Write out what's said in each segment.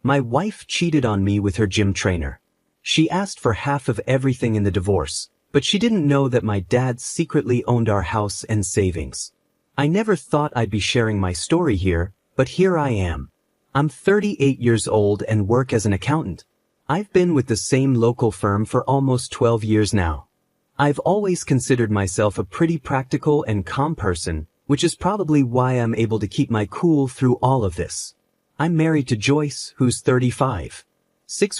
My wife cheated on me with her gym trainer. She asked for half of everything in the divorce, but she didn't know that my dad secretly owned our house and savings. I never thought I'd be sharing my story here, but here I am. I'm 38 years old and work as an accountant. I've been with the same local firm for almost 12 years now. I've always considered myself a pretty practical and calm person, which is probably why I'm able to keep my cool through all of this. I'm married to Joyce, who's 35.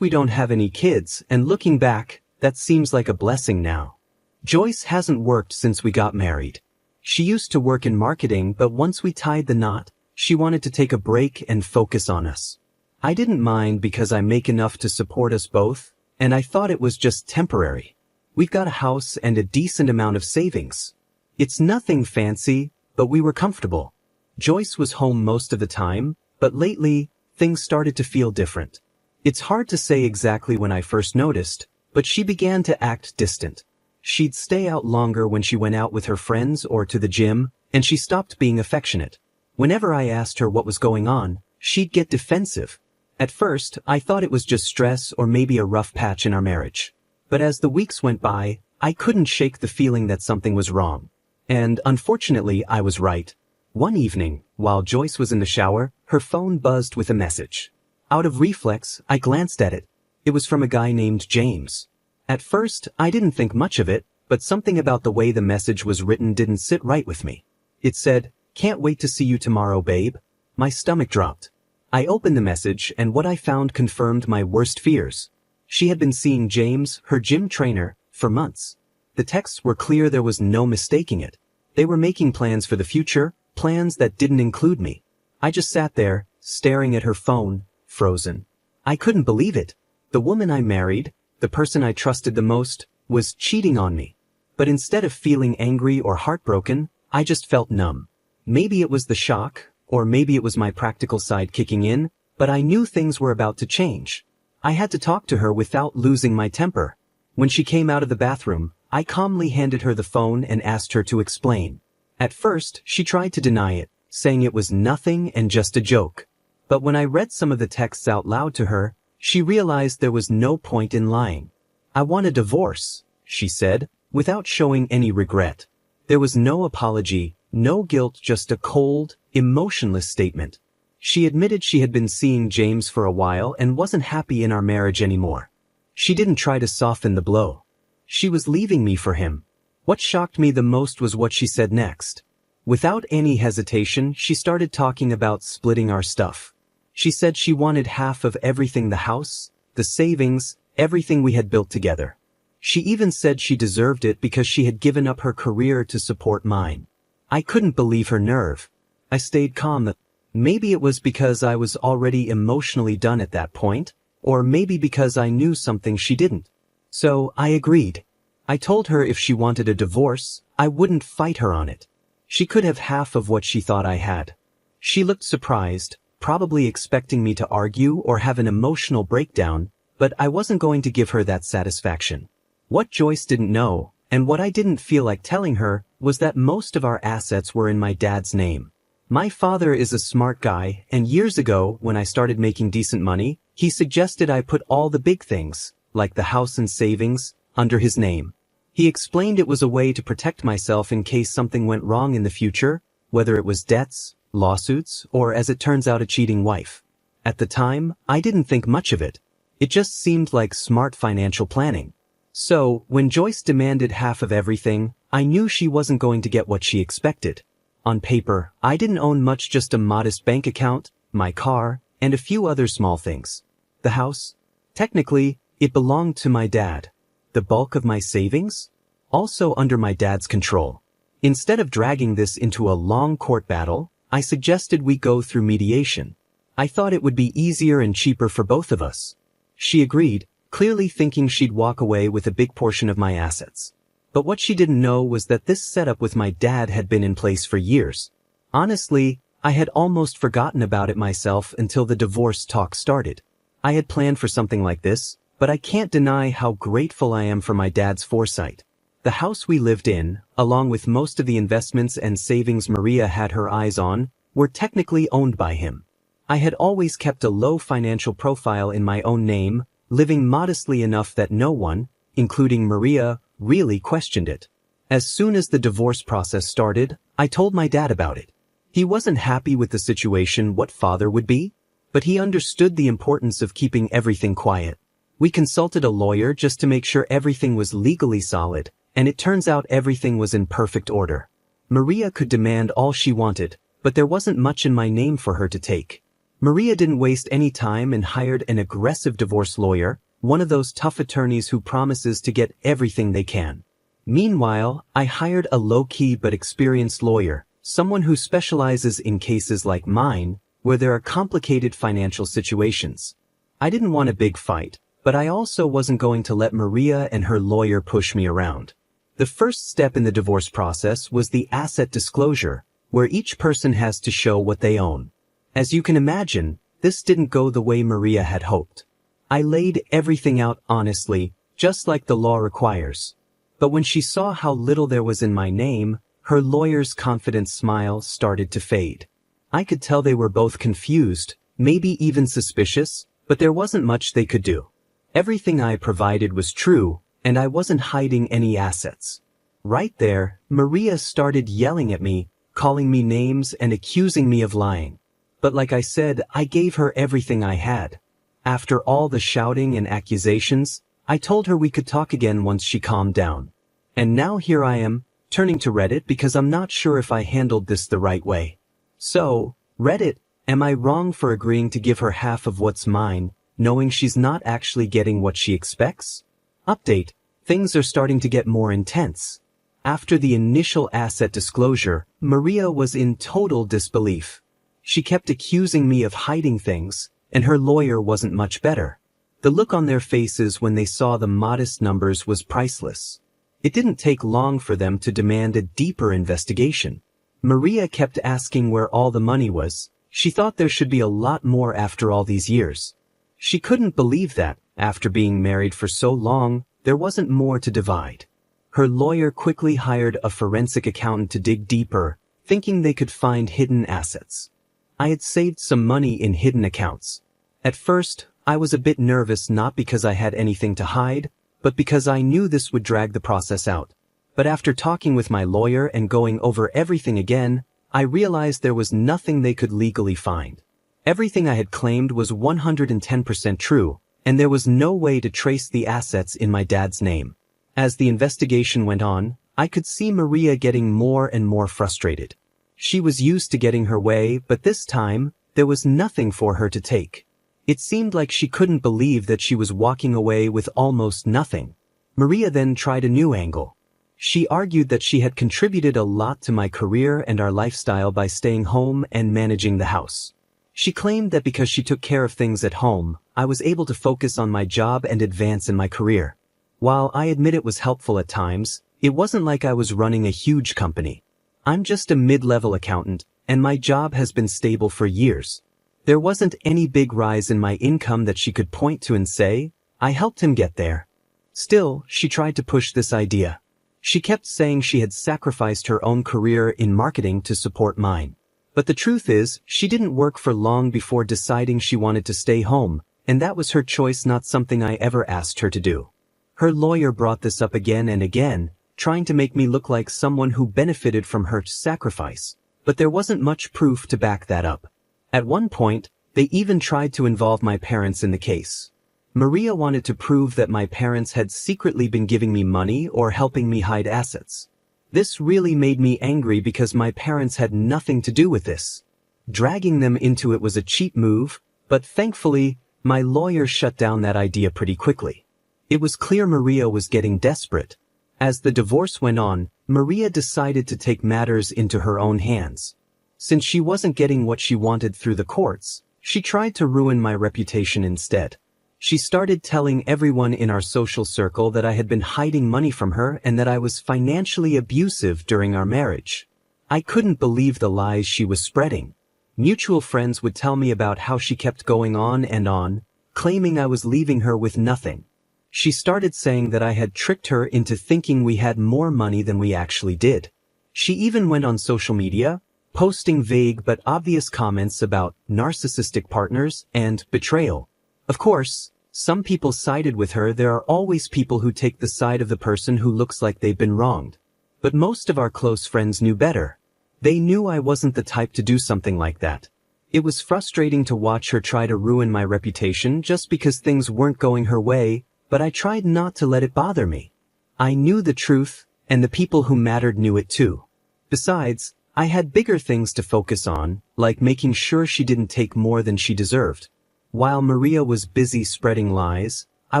We don't have any kids, and looking back, that seems like a blessing now. Joyce hasn't worked since we got married. She used to work in marketing, but once we tied the knot, she wanted to take a break and focus on us. I didn't mind because I make enough to support us both, and I thought it was just temporary. We've got a house and a decent amount of savings. It's nothing fancy, but we were comfortable. Joyce was home most of the time, but lately, things started to feel different. It's hard to say exactly when I first noticed, but she began to act distant. She'd stay out longer when she went out with her friends or to the gym, and she stopped being affectionate. Whenever I asked her what was going on, she'd get defensive. At first, I thought it was just stress or maybe a rough patch in our marriage. But as the weeks went by, I couldn't shake the feeling that something was wrong. And unfortunately, I was right. One evening, while Joyce was in the shower, her phone buzzed with a message. Out of reflex, I glanced at it. It was from a guy named James. At first, I didn't think much of it, but something about the way the message was written didn't sit right with me. It said, "Can't wait to see you tomorrow, babe." My stomach dropped. I opened the message, and what I found confirmed my worst fears. She had been seeing James, her gym trainer, for months. The texts were clear, there was no mistaking it. They were making plans for the future, plans that didn't include me. I just sat there, staring at her phone, frozen. I couldn't believe it. The woman I married, the person I trusted the most, was cheating on me. But instead of feeling angry or heartbroken, I just felt numb. Maybe it was the shock, or maybe it was my practical side kicking in, but I knew things were about to change. I had to talk to her without losing my temper. When she came out of the bathroom, I calmly handed her the phone and asked her to explain. At first, she tried to deny it, saying it was nothing and just a joke. But when I read some of the texts out loud to her, she realized there was no point in lying. "I want a divorce," she said, without showing any regret. There was no apology, no guilt, just a cold, emotionless statement. She admitted she had been seeing James for a while and wasn't happy in our marriage anymore. She didn't try to soften the blow. She was leaving me for him. What shocked me the most was what she said next. Without any hesitation, she started talking about splitting our stuff. She said she wanted half of everything, the house, the savings, everything we had built together. She even said she deserved it because she had given up her career to support mine. I couldn't believe her nerve. I stayed calm. Maybe it was because I was already emotionally done at that point, or maybe because I knew something she didn't. So I agreed. I told her if she wanted a divorce, I wouldn't fight her on it. She could have half of what she thought I had. She looked surprised, probably expecting me to argue or have an emotional breakdown, but I wasn't going to give her that satisfaction. What Joyce didn't know, and what I didn't feel like telling her, was that most of our assets were in my dad's name. My father is a smart guy, and years ago, when I started making decent money, he suggested I put all the big things, like the house and savings, under his name. He explained it was a way to protect myself in case something went wrong in the future, whether it was debts, lawsuits, or as it turns out, a cheating wife. At the time, I didn't think much of it. It just seemed like smart financial planning. So, when Joyce demanded half of everything, I knew she wasn't going to get what she expected. On paper, I didn't own much, just a modest bank account, my car, and a few other small things. The house? Technically, it belonged to my dad. The bulk of my savings? Also under my dad's control. Instead of dragging this into a long court battle, I suggested we go through mediation. I thought it would be easier and cheaper for both of us. She agreed, clearly thinking she'd walk away with a big portion of my assets. But what she didn't know was that this setup with my dad had been in place for years. Honestly, I had almost forgotten about it myself until the divorce talk started. I had planned for something like this, but I can't deny how grateful I am for my dad's foresight. The house we lived in, along with most of the investments and savings Maria had her eyes on, were technically owned by him. I had always kept a low financial profile in my own name, living modestly enough that no one, including Maria, really questioned it. As soon as the divorce process started, I told my dad about it. He wasn't happy with the situation what father would be, but he understood the importance of keeping everything quiet. We consulted a lawyer just to make sure everything was legally solid, and it turns out everything was in perfect order. Maria could demand all she wanted, but there wasn't much in my name for her to take. Maria didn't waste any time and hired an aggressive divorce lawyer, one of those tough attorneys who promises to get everything they can. Meanwhile, I hired a low-key but experienced lawyer, someone who specializes in cases like mine, where there are complicated financial situations. I didn't want a big fight, but I also wasn't going to let Maria and her lawyer push me around. The first step in the divorce process was the asset disclosure, where each person has to show what they own. As you can imagine, this didn't go the way Maria had hoped. I laid everything out honestly, just like the law requires. But when she saw how little there was in my name, her lawyer's confident smile started to fade. I could tell they were both confused, maybe even suspicious, but there wasn't much they could do. Everything I provided was true, and I wasn't hiding any assets. Right there, Maria started yelling at me, calling me names and accusing me of lying. But like I said, I gave her everything I had. After all the shouting and accusations, I told her we could talk again once she calmed down. And now here I am, turning to Reddit because I'm not sure if I handled this the right way. So, Reddit, am I wrong for agreeing to give her half of what's mine, knowing she's not actually getting what she expects? Update, things are starting to get more intense. After the initial asset disclosure, Maria was in total disbelief. She kept accusing me of hiding things, and her lawyer wasn't much better. The look on their faces when they saw the modest numbers was priceless. It didn't take long for them to demand a deeper investigation. Maria kept asking where all the money was. She thought there should be a lot more after all these years. She couldn't believe that, after being married for so long, there wasn't more to divide. Her lawyer quickly hired a forensic accountant to dig deeper, thinking they could find hidden assets. I had saved some money in hidden accounts. At first, I was a bit nervous not because I had anything to hide, but because I knew this would drag the process out. But after talking with my lawyer and going over everything again, I realized there was nothing they could legally find. Everything I had claimed was 110% true, and there was no way to trace the assets in my dad's name. As the investigation went on, I could see Maria getting more and more frustrated. She was used to getting her way, but this time, there was nothing for her to take. It seemed like she couldn't believe that she was walking away with almost nothing. Maria then tried a new angle. She argued that she had contributed a lot to my career and our lifestyle by staying home and managing the house. She claimed that because she took care of things at home, I was able to focus on my job and advance in my career. While I admit it was helpful at times, it wasn't like I was running a huge company. I'm just a mid-level accountant, and my job has been stable for years. There wasn't any big rise in my income that she could point to and say, I helped him get there. Still, she tried to push this idea. She kept saying she had sacrificed her own career in marketing to support mine. But the truth is, she didn't work for long before deciding she wanted to stay home, and that was her choice, not something I ever asked her to do. Her lawyer brought this up again and again, trying to make me look like someone who benefited from her sacrifice, but there wasn't much proof to back that up. At one point, they even tried to involve my parents in the case. Maria wanted to prove that my parents had secretly been giving me money or helping me hide assets. This really made me angry because my parents had nothing to do with this. Dragging them into it was a cheap move, but thankfully, my lawyer shut down that idea pretty quickly. It was clear Maria was getting desperate. As the divorce went on, Maria decided to take matters into her own hands. Since she wasn't getting what she wanted through the courts, she tried to ruin my reputation instead. She started telling everyone in our social circle that I had been hiding money from her and that I was financially abusive during our marriage. I couldn't believe the lies she was spreading. Mutual friends would tell me about how she kept going on, claiming I was leaving her with nothing. She started saying that I had tricked her into thinking we had more money than we actually did. She even went on social media, posting vague but obvious comments about narcissistic partners and betrayal. Of course, some people sided with her. There are always people who take the side of the person who looks like they've been wronged. But most of our close friends knew better. They knew I wasn't the type to do something like that. It was frustrating to watch her try to ruin my reputation just because things weren't going her way, but I tried not to let it bother me. I knew the truth, and the people who mattered knew it too. Besides, I had bigger things to focus on, like making sure she didn't take more than she deserved. While Maria was busy spreading lies, I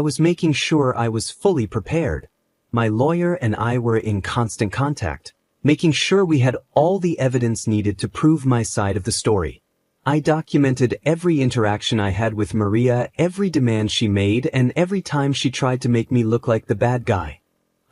was making sure I was fully prepared. My lawyer and I were in constant contact, making sure we had all the evidence needed to prove my side of the story. I documented every interaction I had with Maria, every demand she made, and every time she tried to make me look like the bad guy.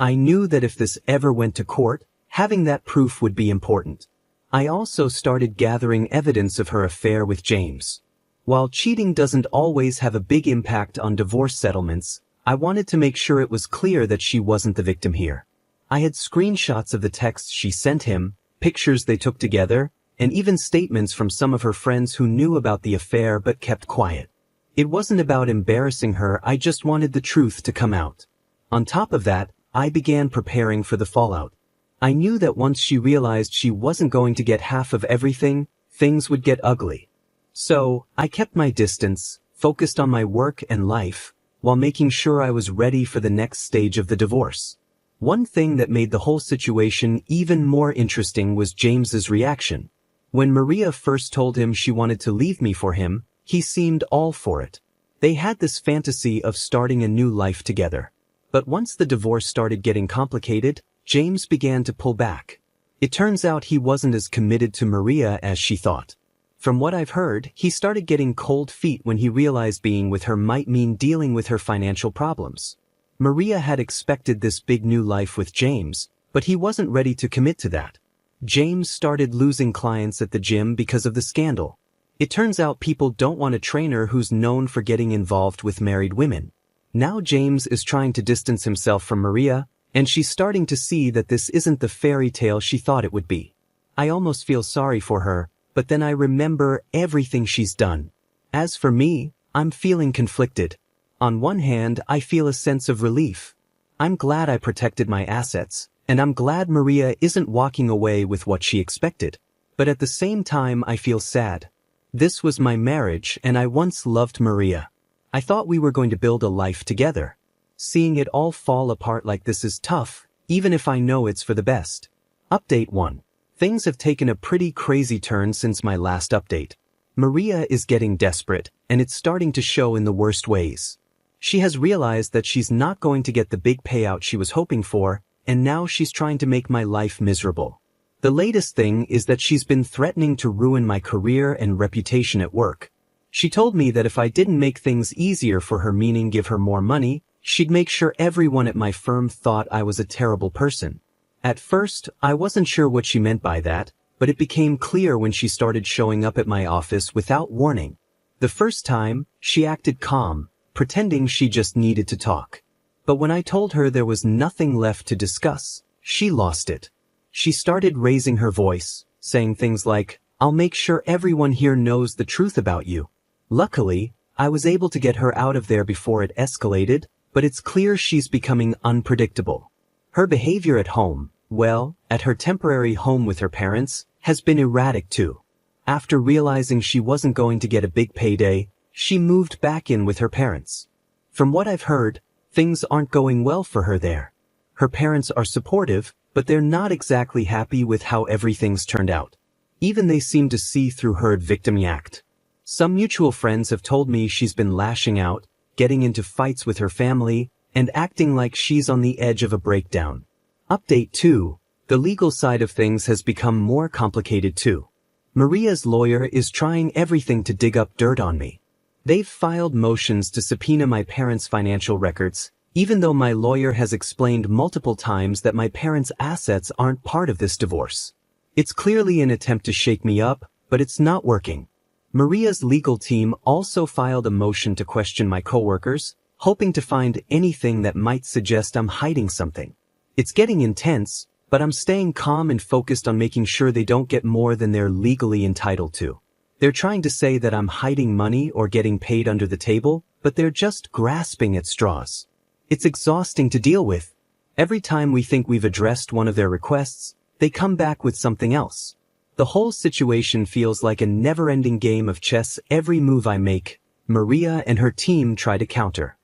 I knew that if this ever went to court, having that proof would be important. I also started gathering evidence of her affair with James. While cheating doesn't always have a big impact on divorce settlements, I wanted to make sure it was clear that she wasn't the victim here. I had screenshots of the texts she sent him, pictures they took together, and even statements from some of her friends who knew about the affair but kept quiet. It wasn't about embarrassing her, I just wanted the truth to come out. On top of that, I began preparing for the fallout. I knew that once she realized she wasn't going to get half of everything, things would get ugly. So, I kept my distance, focused on my work and life, while making sure I was ready for the next stage of the divorce. One thing that made the whole situation even more interesting was James's reaction. When Maria first told him she wanted to leave me for him, he seemed all for it. They had this fantasy of starting a new life together. But once the divorce started getting complicated, James began to pull back. It turns out he wasn't as committed to Maria as she thought. From what I've heard, he started getting cold feet when he realized being with her might mean dealing with her financial problems. Maria had expected this big new life with James, but he wasn't ready to commit to that. James started losing clients at the gym because of the scandal. It turns out people don't want a trainer who's known for getting involved with married women. Now James is trying to distance himself from Maria, and she's starting to see that this isn't the fairy tale she thought it would be. I almost feel sorry for her, but then I remember everything she's done. As for me, I'm feeling conflicted. On one hand, I feel a sense of relief. I'm glad I protected my assets, and I'm glad Maria isn't walking away with what she expected. But at the same time, I feel sad. This was my marriage, and I once loved Maria. I thought we were going to build a life together. Seeing it all fall apart like this is tough, even if I know it's for the best. Update 1. Things have taken a pretty crazy turn since my last update. Maria is getting desperate, and it's starting to show in the worst ways. She has realized that she's not going to get the big payout she was hoping for, and now she's trying to make my life miserable. The latest thing is that she's been threatening to ruin my career and reputation at work. She told me that if I didn't make things easier for her, meaning give her more money, she'd make sure everyone at my firm thought I was a terrible person. At first, I wasn't sure what she meant by that, but it became clear when she started showing up at my office without warning. The first time, she acted calm, pretending she just needed to talk. But when I told her there was nothing left to discuss, she lost it. She started raising her voice, saying things like, "I'll make sure everyone here knows the truth about you." Luckily, I was able to get her out of there before it escalated, but it's clear she's becoming unpredictable. Her behavior at home, well, at her temporary home with her parents, has been erratic too. After realizing she wasn't going to get a big payday, she moved back in with her parents. From what I've heard, things aren't going well for her there. Her parents are supportive, but they're not exactly happy with how everything's turned out. Even they seem to see through her victim act. Some mutual friends have told me she's been lashing out, getting into fights with her family, and acting like she's on the edge of a breakdown. Update 2. The legal side of things has become more complicated too. Maria's lawyer is trying everything to dig up dirt on me. They've filed motions to subpoena my parents' financial records, even though my lawyer has explained multiple times that my parents' assets aren't part of this divorce. It's clearly an attempt to shake me up, but it's not working. Maria's legal team also filed a motion to question my coworkers, hoping to find anything that might suggest I'm hiding something. It's getting intense, but I'm staying calm and focused on making sure they don't get more than they're legally entitled to. They're trying to say that I'm hiding money or getting paid under the table, but they're just grasping at straws. It's exhausting to deal with. Every time we think we've addressed one of their requests, they come back with something else. The whole situation feels like a never-ending game of chess. Every move I make, Maria and her team try to counter.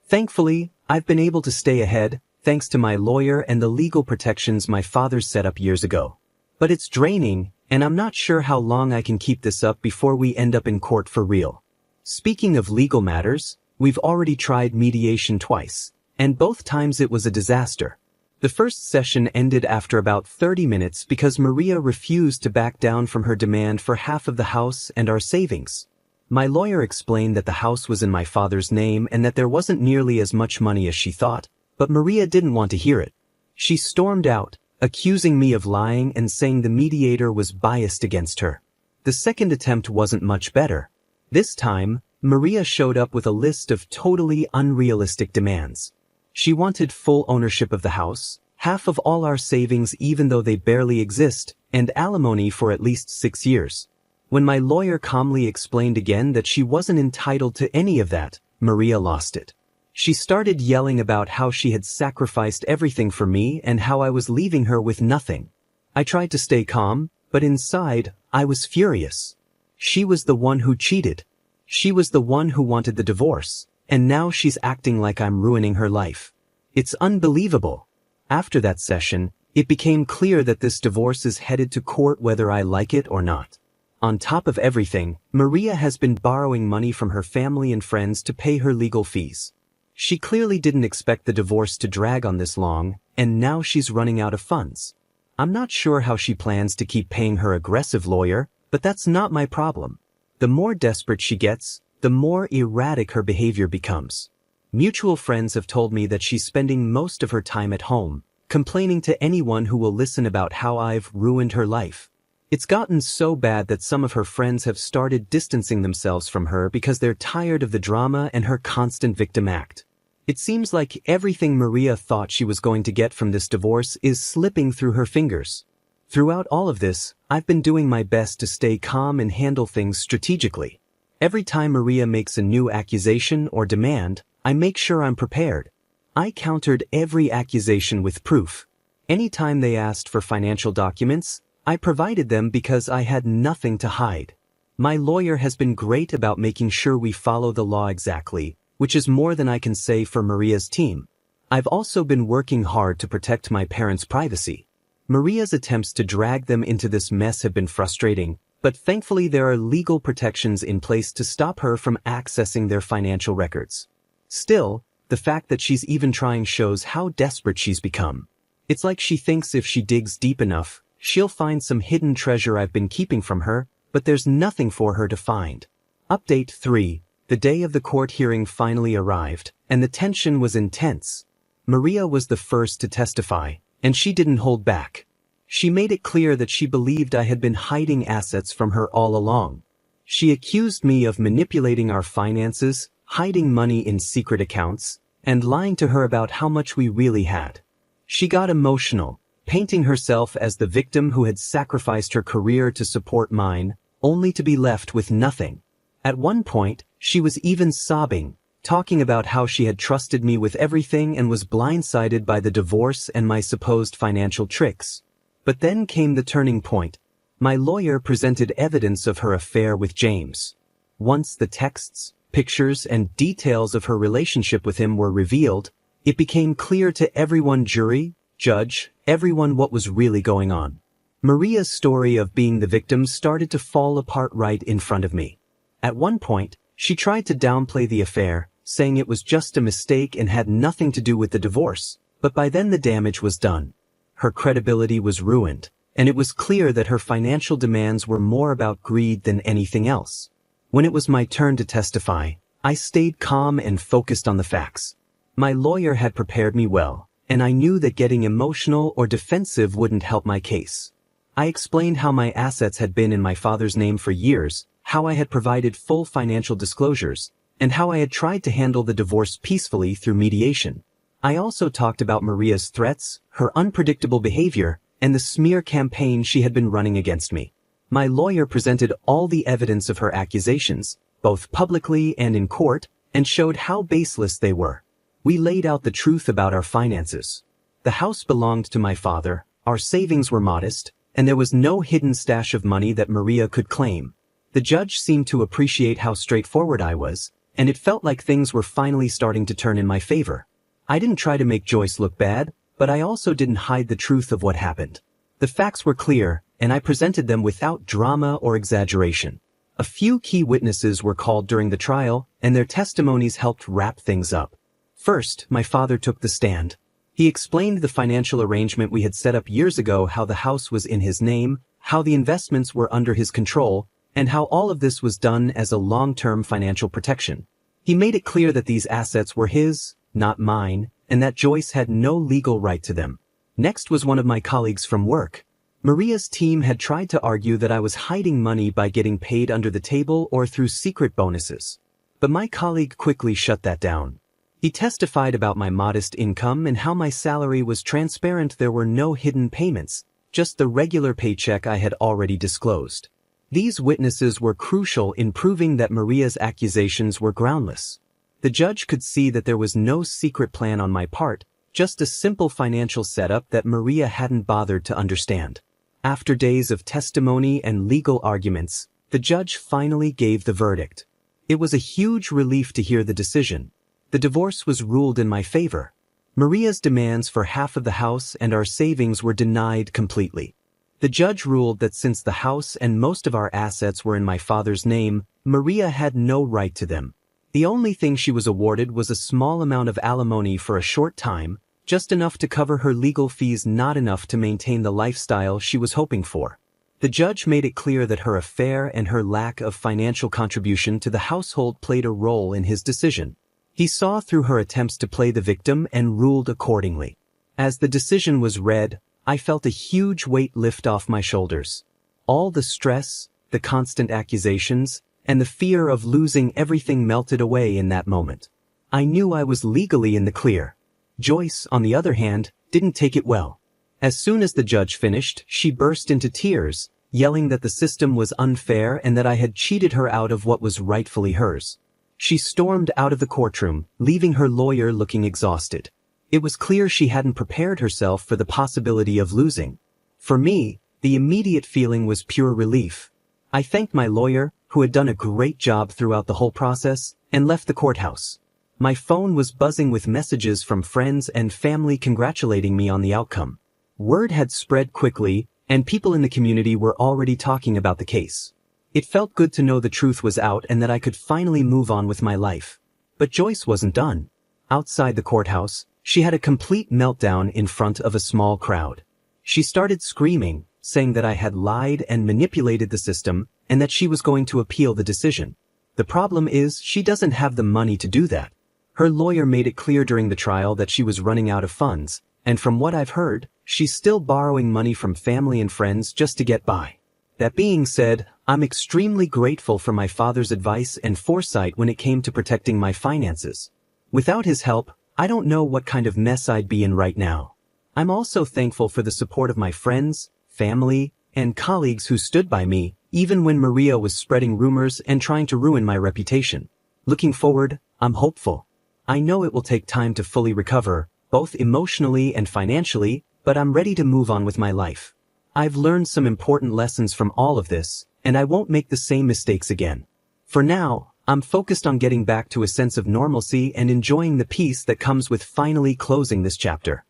Thankfully, I've been able to stay ahead, thanks to my lawyer and the legal protections my father set up years ago. But it's draining, and I'm not sure how long I can keep this up before we end up in court for real. Speaking of legal matters, we've already tried mediation twice, and both times it was a disaster. The first session ended after about 30 minutes because Maria refused to back down from her demand for half of the house and our savings. My lawyer explained that the house was in my father's name and that there wasn't nearly as much money as she thought, but Maria didn't want to hear it. She stormed out, accusing me of lying and saying the mediator was biased against her. The second attempt wasn't much better. This time, Maria showed up with a list of totally unrealistic demands. She wanted full ownership of the house, half of all our savings even though they barely exist, and alimony for at least 6 years. When my lawyer calmly explained again that she wasn't entitled to any of that, Maria lost it. She started yelling about how she had sacrificed everything for me and how I was leaving her with nothing. I tried to stay calm, but inside, I was furious. She was the one who cheated. She was the one who wanted the divorce, and now she's acting like I'm ruining her life. It's unbelievable. After that session, it became clear that this divorce is headed to court whether I like it or not. On top of everything, Maria has been borrowing money from her family and friends to pay her legal fees. She clearly didn't expect the divorce to drag on this long, and now she's running out of funds. I'm not sure how she plans to keep paying her aggressive lawyer, but that's not my problem. The more desperate she gets, the more erratic her behavior becomes. Mutual friends have told me that she's spending most of her time at home, complaining to anyone who will listen about how I've ruined her life. It's gotten so bad that some of her friends have started distancing themselves from her because they're tired of the drama and her constant victim act. It seems like everything Maria thought she was going to get from this divorce is slipping through her fingers. Throughout all of this, I've been doing my best to stay calm and handle things strategically. Every time Maria makes a new accusation or demand, I make sure I'm prepared. I countered every accusation with proof. Anytime they asked for financial documents, I provided them because I had nothing to hide. My lawyer has been great about making sure we follow the law exactly, which is more than I can say for Maria's team. I've also been working hard to protect my parents' privacy. Maria's attempts to drag them into this mess have been frustrating, but thankfully there are legal protections in place to stop her from accessing their financial records. Still, the fact that she's even trying shows how desperate she's become. It's like she thinks if she digs deep enough, she'll find some hidden treasure I've been keeping from her, but there's nothing for her to find. Update 3. The day of the court hearing finally arrived, and the tension was intense. Maria was the first to testify, and she didn't hold back. She made it clear that she believed I had been hiding assets from her all along. She accused me of manipulating our finances, hiding money in secret accounts, and lying to her about how much we really had. She got emotional, painting herself as the victim who had sacrificed her career to support mine, only to be left with nothing. At one point, she was even sobbing, talking about how she had trusted me with everything and was blindsided by the divorce and my supposed financial tricks. But then came the turning point. My lawyer presented evidence of her affair with James. Once the texts, pictures, and details of her relationship with him were revealed, it became clear to everyone, jury, judge, everyone, what was really going on. Maria's story of being the victim started to fall apart right in front of me. At one point, she tried to downplay the affair, saying it was just a mistake and had nothing to do with the divorce, but by then the damage was done. Her credibility was ruined, and it was clear that her financial demands were more about greed than anything else. When it was my turn to testify, I stayed calm and focused on the facts. My lawyer had prepared me well, and I knew that getting emotional or defensive wouldn't help my case. I explained how my assets had been in my father's name for years, how I had provided full financial disclosures, and how I had tried to handle the divorce peacefully through mediation. I also talked about Maria's threats, her unpredictable behavior, and the smear campaign she had been running against me. My lawyer presented all the evidence of her accusations, both publicly and in court, and showed how baseless they were. We laid out the truth about our finances. The house belonged to my father, our savings were modest, and there was no hidden stash of money that Maria could claim. The judge seemed to appreciate how straightforward I was, and it felt like things were finally starting to turn in my favor. I didn't try to make Joyce look bad, but I also didn't hide the truth of what happened. The facts were clear, and I presented them without drama or exaggeration. A few key witnesses were called during the trial, and their testimonies helped wrap things up. First, my father took the stand. He explained the financial arrangement we had set up years ago, how the house was in his name, how the investments were under his control, and how all of this was done as a long-term financial protection. He made it clear that these assets were his, not mine, and that Joyce had no legal right to them. Next was one of my colleagues from work. Maria's team had tried to argue that I was hiding money by getting paid under the table or through secret bonuses. But my colleague quickly shut that down. He testified about my modest income and how my salary was transparent. There were no hidden payments, just the regular paycheck I had already disclosed. These witnesses were crucial in proving that Maria's accusations were groundless. The judge could see that there was no secret plan on my part, just a simple financial setup that Maria hadn't bothered to understand. After days of testimony and legal arguments, the judge finally gave the verdict. It was a huge relief to hear the decision. The divorce was ruled in my favor. Maria's demands for half of the house and our savings were denied completely. The judge ruled that since the house and most of our assets were in my father's name, Maria had no right to them. The only thing she was awarded was a small amount of alimony for a short time, just enough to cover her legal fees, not enough to maintain the lifestyle she was hoping for. The judge made it clear that her affair and her lack of financial contribution to the household played a role in his decision. He saw through her attempts to play the victim and ruled accordingly. As the decision was read, I felt a huge weight lift off my shoulders. All the stress, the constant accusations, and the fear of losing everything melted away in that moment. I knew I was legally in the clear. Joyce, on the other hand, didn't take it well. As soon as the judge finished, she burst into tears, yelling that the system was unfair and that I had cheated her out of what was rightfully hers. She stormed out of the courtroom, leaving her lawyer looking exhausted. It was clear she hadn't prepared herself for the possibility of losing. For me, the immediate feeling was pure relief. I thanked my lawyer, who had done a great job throughout the whole process, and left the courthouse. My phone was buzzing with messages from friends and family congratulating me on the outcome. Word had spread quickly, and people in the community were already talking about the case. It felt good to know the truth was out and that I could finally move on with my life. But Joyce wasn't done. Outside the courthouse, she had a complete meltdown in front of a small crowd. She started screaming, saying that I had lied and manipulated the system, and that she was going to appeal the decision. The problem is, she doesn't have the money to do that. Her lawyer made it clear during the trial that she was running out of funds, and from what I've heard, she's still borrowing money from family and friends just to get by. That being said, I'm extremely grateful for my father's advice and foresight when it came to protecting my finances. Without his help, I don't know what kind of mess I'd be in right now. I'm also thankful for the support of my friends, family, and colleagues who stood by me, even when Maria was spreading rumors and trying to ruin my reputation. Looking forward, I'm hopeful. I know it will take time to fully recover, both emotionally and financially, but I'm ready to move on with my life. I've learned some important lessons from all of this, and I won't make the same mistakes again. For now, I'm focused on getting back to a sense of normalcy and enjoying the peace that comes with finally closing this chapter.